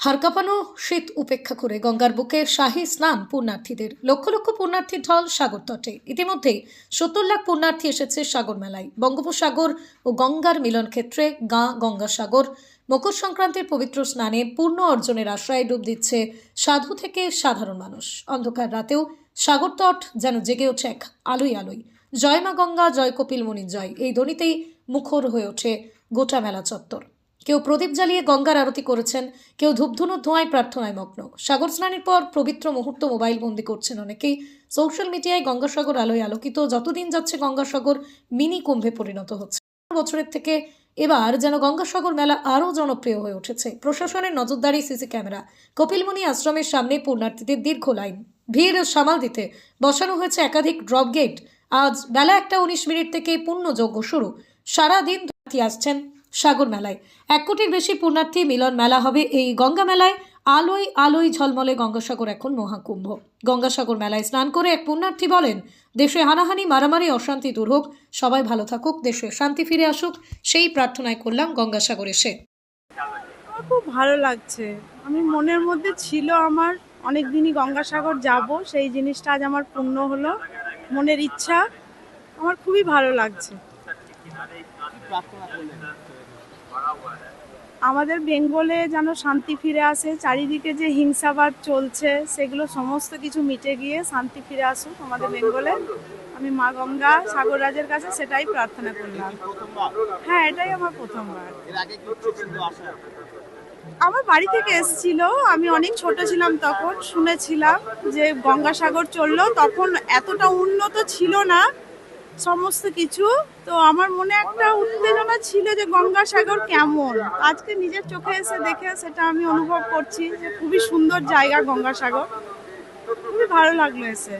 হাড়কাঁপানো শীত উপেক্ষা করে গঙ্গার বুকে শাহী স্নান পুণ্যার্থীদের। লক্ষ লক্ষ পুণ্যার্থীর ঢল সাগর তটে। ইতিমধ্যেই ৭০ লাখ পুণ্যার্থী এসেছে সাগর মেলায়। বঙ্গোপসাগর ও গঙ্গার মিলন ক্ষেত্রে গঙ্গাসাগর মকর সংক্রান্তির পবিত্র স্নানে পূর্ণ অর্জনের আশায় ডুব দিচ্ছে সাধু থেকে সাধারণ মানুষ। অন্ধকার রাতেও সাগর তট যেন জেগে ওঠে এক আলোয় আলোয়। জয় মা গঙ্গা, জয় কপিল মুনি জয়, এই ধ্বনিতেই মুখর হয়ে ওঠে গোটা মেলা চত্বর। কেউ প্রদীপ জ্বালিয়ে গঙ্গার আরতি করেছেন, কেউ ধূপধুনোর ধোঁয়ায় প্রার্থনায় মগ্ন। সাগর স্নানের পর পবিত্র মুহূর্ত মোবাইল বন্দি করছেন অনেকেই। সোশ্যাল মিডিয়ায় গঙ্গাসাগর আলোয় আলোকিত। যতদিন যাচ্ছে গঙ্গাসাগর মিনি কুম্ভে পরিণত হচ্ছে। বছরের থেকে এবার যেন গঙ্গাসাগর মেলা আরও জনপ্রিয় হয়ে উঠেছে। প্রশাসনের নজরদারি, সিসি ক্যামেরা, কপিলমুনি আশ্রমের সামনে পুণ্যার্থীদের দীর্ঘ লাইন। ভিড় সামাল দিতে বসানো হয়েছে একাধিক ড্রপ গেট। আজ বেলা 1:19 থেকে পুণ্যযজ্ঞ শুরু। সারাদিন আসছেন সাগর মেলায়। 1 কোটির বেশি পুণ্যার্থী মিলন মেলা হবে এই গঙ্গা মেলায়। আলোয় আলোয় ঝলমলে গঙ্গাসাগর এখন মহাকুম্ভ। গঙ্গাসাগর মেলায় স্নান করে এক পুণ্যার্থী বলেন, দেশে হানাহানি, মারামারি, অশান্তি দূর হোক, সবাই ভালো থাকুক, দেশে শান্তি ফিরে আসুক, সেই প্রার্থনায় করলাম গঙ্গাসাগর এসে। আমার খুব ভালো লাগছে। আমি মনের মধ্যে ছিল আমার অনেক দিনই গঙ্গাসাগর যাব, সেই জিনিসটা আজ আমার পূর্ণ হলো। মনের ইচ্ছা, আমার খুবই ভালো লাগছে। আমাদের বেঙ্গলে যেন শান্তি ফিরে আসে, চারিদিকে যে হিংসাবাদ চলছে সেগুলো সমস্ত কিছু মিটে গিয়ে শান্তি ফিরে আসুক আমাদের বেঙ্গলে। আমি মা গঙ্গা সাগররাজের কাছে সেটাই প্রার্থনা করলাম। হ্যাঁ, এটাই আমার প্রথমবার। আমার বাড়ি থেকে এসেছিল, আমি অনেক ছোট ছিলাম তখন, শুনেছিলাম যে গঙ্গাসাগর চললো। তখন এতটা উন্নত ছিল না সমস্ত কিছু, তো আমার মনে একটা উত্তেজনা ছিল যে গঙ্গাসাগর কেমন। আজকে নিজের চোখে এসে দেখে সেটা আমি অনুভব করছি যে খুবই সুন্দর জায়গা গঙ্গাসাগর। খুবই ভালো লাগলো এসে।